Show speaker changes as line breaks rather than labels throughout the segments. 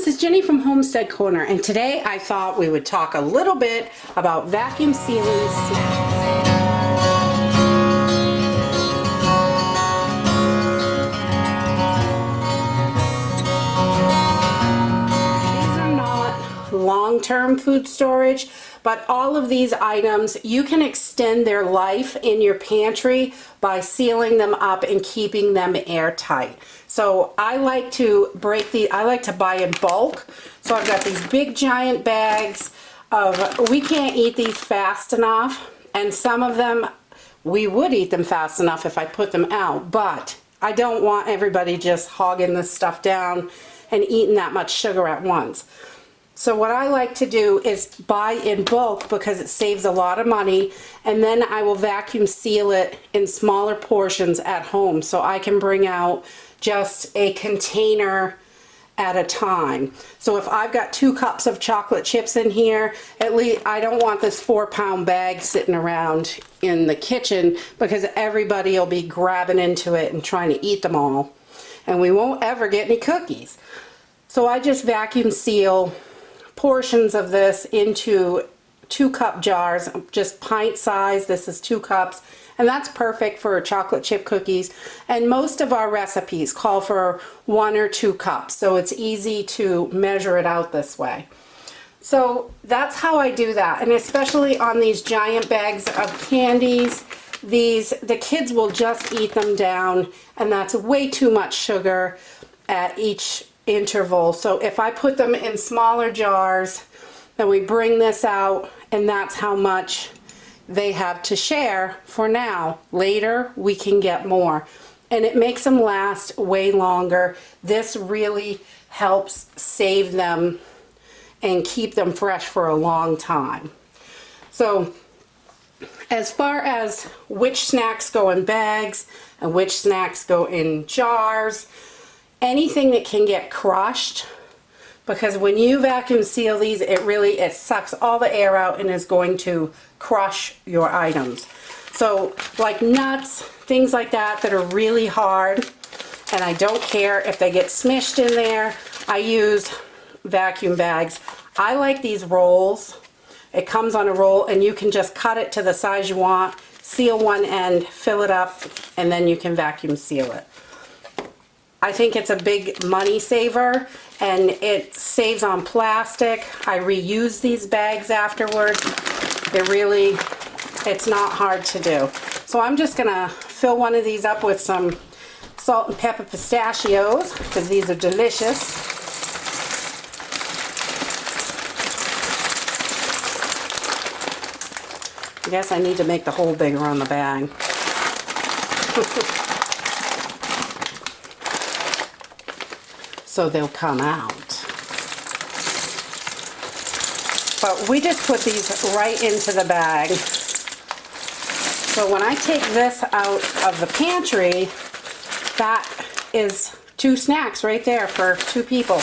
this is Jenny from Homestead Corner, and today I thought we would talk a little bit about vacuum sealing snacks. These are not long-term food storage, but all of these items, you can extend their life in your pantry by sealing them up and keeping them airtight. So I like to buy in bulk. So I've got these big giant bags of, we can't eat these fast enough, and some of them, we would eat them fast enough if I put them out, but I don't want everybody just hogging this stuff down and eating that much sugar at once. So what I like to do is buy in bulk because it saves a lot of money, and then I will vacuum seal it in smaller portions at home so I can bring out just a container at a time. So if I've got 2 cups of chocolate chips in here, at least I don't want this 4-pound bag sitting around in the kitchen because everybody will be grabbing into it and trying to eat them all, and we won't ever get any cookies. So I just vacuum seal portions of this into 2-cup jars, just pint size. This is 2 cups, and that's perfect for chocolate chip cookies. And most of our recipes call for 1 or 2 cups, so it's easy to measure it out this way. So that's how I do that, and especially on these giant bags of candies, the kids will just eat them down, and that's way too much sugar at each interval. So if I put them in smaller jars, then we bring this out, and that's how much they have to share for now. Later we can get more, and it makes them last way longer. This really helps save them and keep them fresh for a long time. So as far as which snacks go in bags and which snacks go in jars, anything that can get crushed, because when you vacuum seal these, it sucks all the air out and is going to crush your items. So like nuts, things like that are really hard, and I don't care if they get smished in there, I use vacuum bags. I like these rolls. It comes on a roll, and you can just cut it to the size you want, seal one end, fill it up, and then you can vacuum seal it. I think it's a big money saver, and it saves on plastic. I reuse these bags afterwards. It's not hard to do. So I'm just gonna fill one of these up with some salt and pepper pistachios because these are delicious. I guess I need to make the hole bigger on the bag. So they'll come out. But we just put these right into the bag. So when I take this out of the pantry, that is 2 snacks right there for 2 people.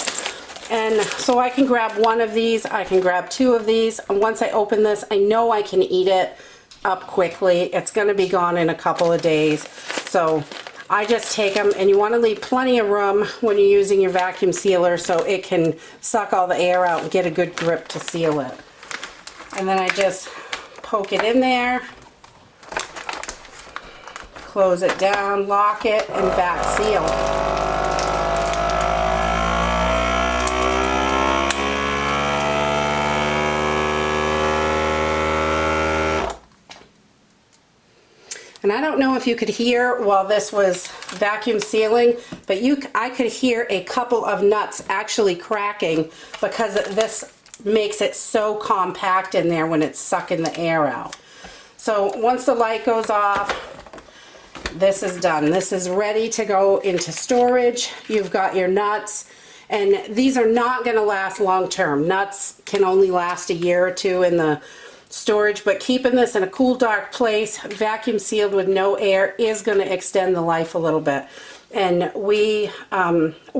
And so I can grab 1 of these, I can grab 2 of these, and once I open this, I know I can eat it up quickly. It's gonna be gone in a couple of days. So I just take them, and you want to leave plenty of room when you're using your vacuum sealer so it can suck all the air out and get a good grip to seal it. And then I just poke it in there, close it down, lock it, and vac seal. And I don't know if you could hear while this was vacuum sealing, but I could hear a couple of nuts actually cracking because this makes it so compact in there when it's sucking the air out. So once the light goes off, this is done. This is ready to go into storage. You've got your nuts, and these are not going to last long term. Nuts can only last a year or 2 in the storage, but keeping this in a cool, dark place, vacuum sealed with no air, is going to extend the life a little bit. And we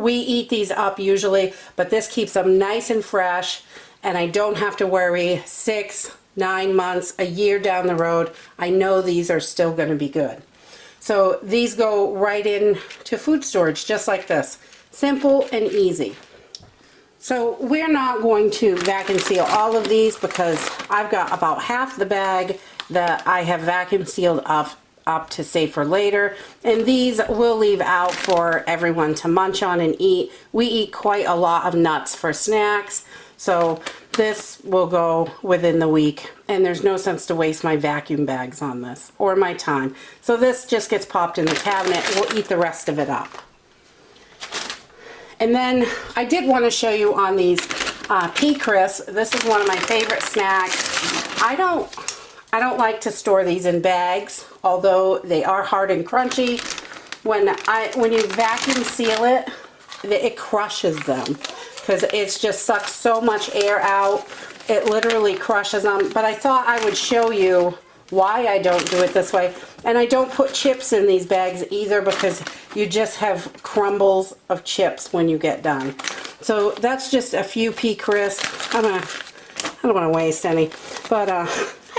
eat these up usually, but this keeps them nice and fresh, and I don't have to worry 6, 9 months, a year down the road. I know these are still going to be good. So these go right in to food storage just like this. Simple and easy. So we're not going to vacuum seal all of these because I've got about half the bag that I have vacuum sealed up to save for later, and these we'll leave out for everyone to munch on and eat. We eat quite a lot of nuts for snacks, so this will go within the week, and there's no sense to waste my vacuum bags on this or my time. So this just gets popped in the cabinet. We'll eat the rest of it up. And then I did want to show you on these pea crisps. This is one of my favorite snacks. I don't like to store these in bags, although they are hard and crunchy. When you vacuum seal it, it crushes them because it just sucks so much air out. It literally crushes them. But I thought I would show you why I don't do it this way. And I don't put chips in these bags either because you just have crumbles of chips when you get done. So that's just a few pea crisps. I don't want to waste any, but I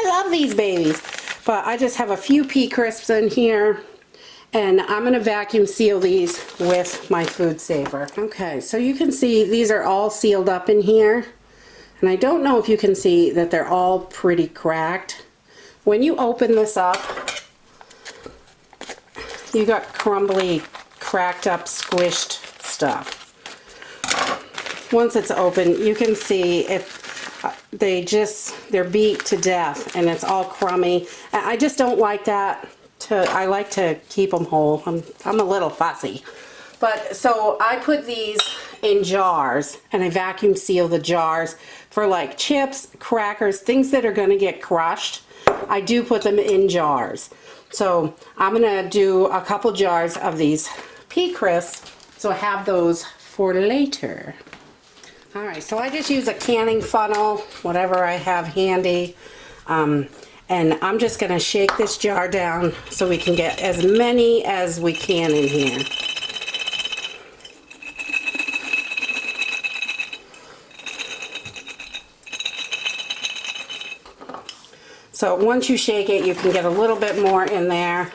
love these babies. But I just have a few pea crisps in here, and I'm going to vacuum seal these with my Foodsaver. Okay, so you can see these are all sealed up in here, and I don't know if you can see that they're all pretty cracked. When you open this up, you got crumbly, cracked up, squished stuff. Once it's open, you can see they're beat to death, and it's all crummy. And I just don't like that. I like to keep them whole. I'm a little fussy. But so I put these in jars, and I vacuum seal the jars for like chips, crackers, things that are going to get crushed. I do put them in jars. So I'm going to do a couple jars of these pea crisps, so I have those for later. Alright, so I just use a canning funnel, whatever I have handy, and I'm just going to shake this jar down so we can get as many as we can in here. So once you shake it, you can get a little bit more in there.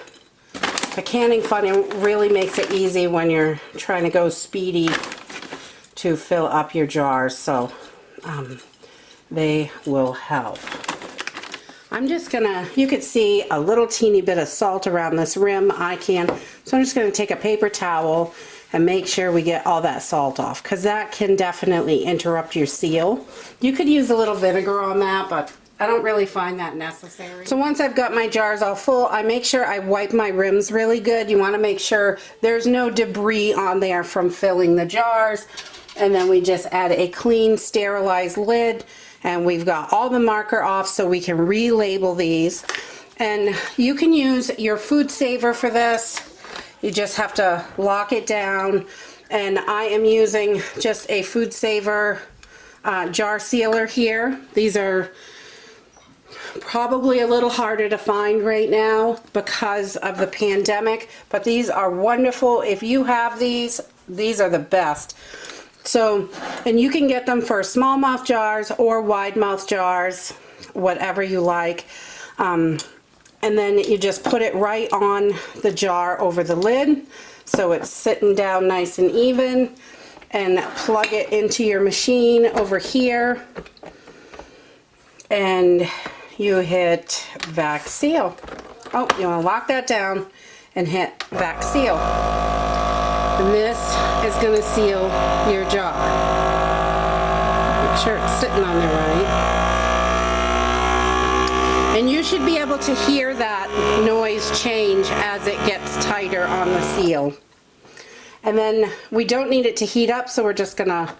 The canning funnel really makes it easy when you're trying to go speedy to fill up your jars, so they will help. I'm just gonna, you could see a little teeny bit of salt around this rim. So I'm just gonna take a paper towel and make sure we get all that salt off, because that can definitely interrupt your seal. You could use a little vinegar on that, but I don't really find that necessary. So once I've got my jars all full, I make sure I wipe my rims really good. You want to make sure there's no debris on there from filling the jars. And then we just add a clean, sterilized lid, and we've got all the marker off so we can relabel these. And you can use your Foodsaver for this. You just have to lock it down. And I am using just a Foodsaver jar sealer here. These are probably a little harder to find right now because of the pandemic, but these are wonderful. If you have these are the best. So, and you can get them for smallmouth jars or wide mouth jars, whatever you like. And then you just put it right on the jar over the lid so it's sitting down nice and even, and plug it into your machine over here, and you hit vac seal. Oh, you want to lock that down and hit vac seal. And this is going to seal your jar. Make sure it's sitting on there right. And you should be able to hear that noise change as it gets tighter on the seal. And then we don't need it to heat up, so we're just going to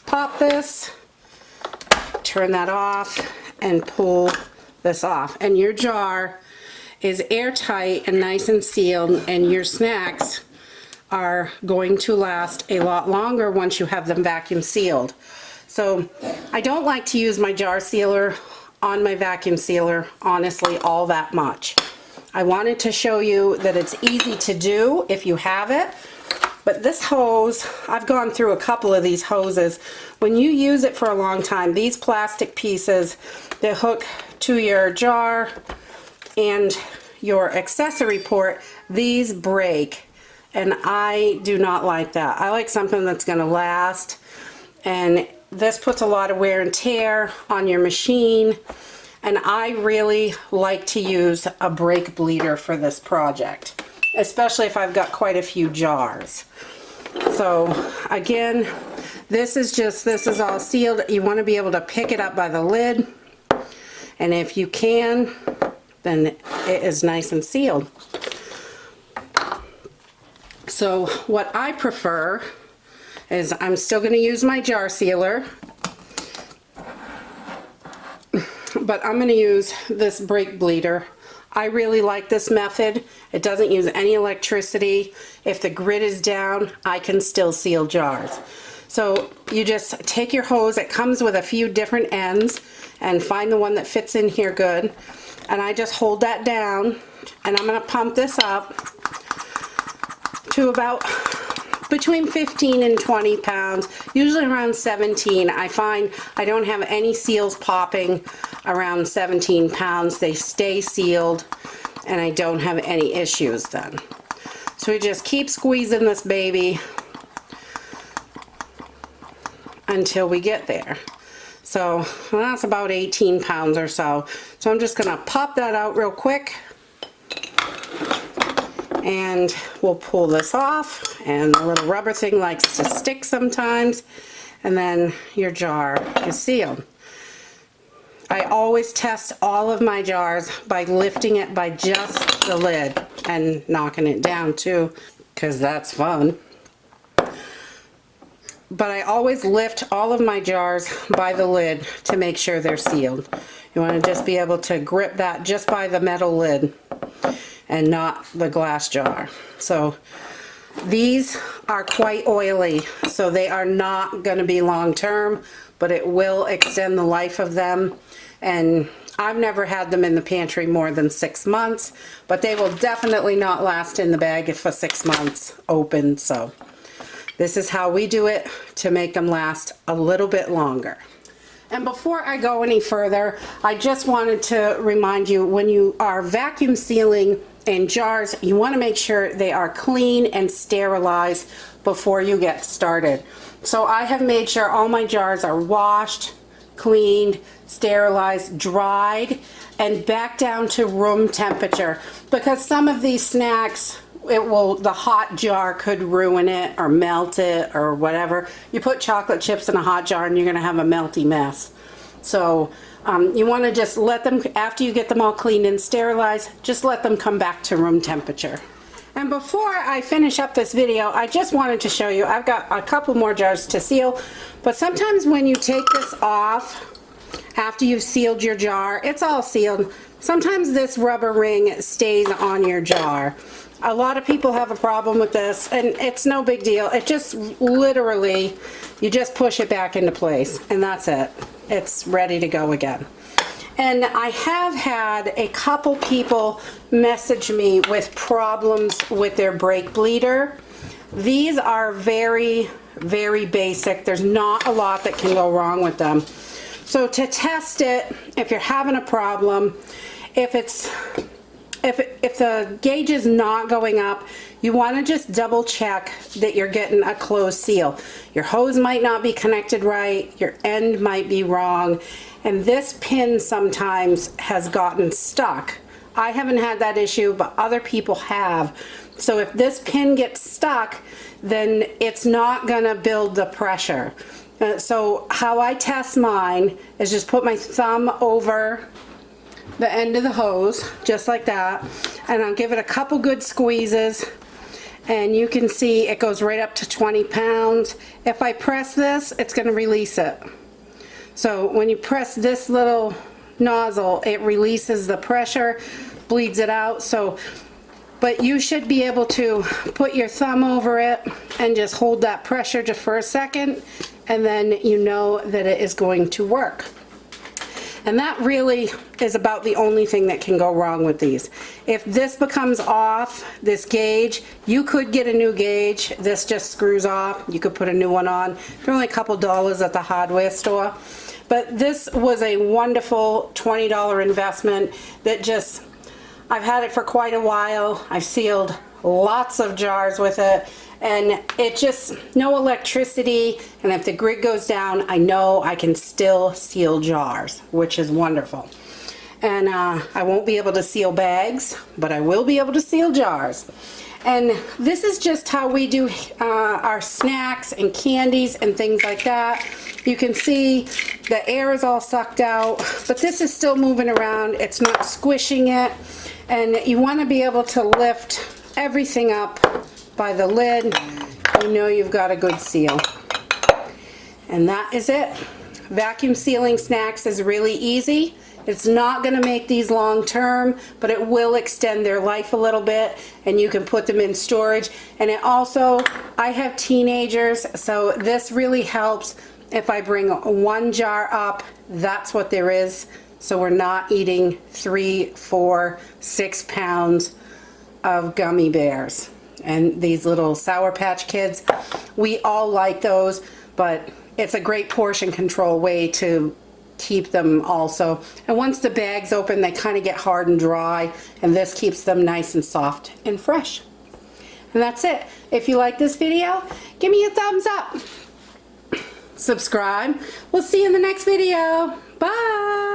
pop this, turn that off, and pull this off, and your jar is airtight and nice and sealed, and your snacks are going to last a lot longer once you have them vacuum sealed. So I don't like to use my jar sealer on my vacuum sealer, honestly, all that much. I wanted to show you that it's easy to do if you have it. But this hose, I've gone through a couple of these hoses. When you use it for a long time, these plastic pieces that hook to your jar and your accessory port, these break. And I do not like that. I like something that's going to last. And this puts a lot of wear and tear on your machine, and I really like to use a brake bleeder for this project, especially if I've got quite a few jars. So again, this is all sealed. You want to be able to pick it up by the lid, and if you can, then it is nice and sealed. So what I prefer is I'm still going to use my jar sealer, but I'm going to use this brake bleeder. I really like this method. It doesn't use any electricity. If the grid is down, I can still seal jars. So you just take your hose, it comes with a few different ends, and find the one that fits in here good. And I just hold that down, and I'm going to pump this up to about between 15 and 20 pounds, usually around 17. I find I don't have any seals popping around 17 pounds. They stay sealed, and I don't have any issues then. So we just keep squeezing this baby until we get there. So that's about 18 pounds or so. So I'm just gonna pop that out real quick, and we'll pull this off, and the little rubber thing likes to stick sometimes, and then your jar is sealed. I always test all of my jars by lifting it by just the lid and knocking it down too, because that's fun. But I always lift all of my jars by the lid to make sure they're sealed. You want to just be able to grip that just by the metal lid and not the glass jar. So these are quite oily, so they are not going to be long term, but it will extend the life of them. And I've never had them in the pantry more than 6 months, but they will definitely not last in the bag for 6 months open. So this is how we do it to make them last a little bit longer. And before I go any further, I just wanted to remind you, when you are vacuum sealing in jars, you want to make sure they are clean and sterilized before you get started. So I have made sure all my jars are washed, cleaned, sterilized, dried, and back down to room temperature, because some of these snacks, the hot jar could ruin it or melt it or whatever. You put chocolate chips in a hot jar and you're going to have a melty mess. So you want to just let them, after you get them all cleaned and sterilized, just let them come back to room temperature. And before I finish up this video, I just wanted to show you, I've got a couple more jars to seal, but sometimes when you take this off after you've sealed your jar, it's all sealed, sometimes this rubber ring stays on your jar. A lot of people have a problem with this, and it's no big deal. It just literally, you just push it back into place, and that's it. It's ready to go again. And I have had a couple people message me with problems with their brake bleeder. These are very, very basic. There's not a lot that can go wrong with them. So to test it, if you're having a problem, if the gauge is not going up, you want to just double check that you're getting a closed seal. Your hose might not be connected right, your end might be wrong, and this pin sometimes has gotten stuck. I haven't had that issue, but other people have. So if this pin gets stuck, then it's not going to build the pressure. So how I test mine is just put my thumb over the end of the hose, just like that, and I'll give it a couple good squeezes, and you can see it goes right up to 20 pounds. If I press this, it's going to release it. So when you press this little nozzle, it releases the pressure, bleeds it out. So, but you should be able to put your thumb over it and just hold that pressure just for a second, and then you know that it is going to work. And that really is about the only thing that can go wrong with these. If this becomes off, this gauge, you could get a new gauge. This just screws off. You could put a new one on. They're only a couple dollars at the hardware store. But this was a wonderful $20 investment that just, I've had it for quite a while. I've sealed lots of jars with it, And it just, no electricity, and if the grid goes down, I know I can still seal jars, which is wonderful. And I won't be able to seal bags, but I will be able to seal jars. And this is just how we do our snacks and candies and things like that. You can see the air is all sucked out, but this is still moving around. It's not squishing it. And you want to be able to lift everything up by the lid. You know you've got a good seal. And that is it. Vacuum sealing snacks is really easy. It's not going to make these long term, but it will extend their life a little bit, and you can put them in storage. And it also, I have teenagers, so this really helps if I bring one jar up. That's what there is. So we're not eating 3, 4, 6 pounds of gummy bears. And these little Sour Patch Kids, we all like those, but it's a great portion control way to keep them also. And once the bag's open, they kind of get hard and dry, and this keeps them nice and soft and fresh. And that's it. If you like this video, give me a thumbs up. Subscribe. We'll see you in the next video. Bye.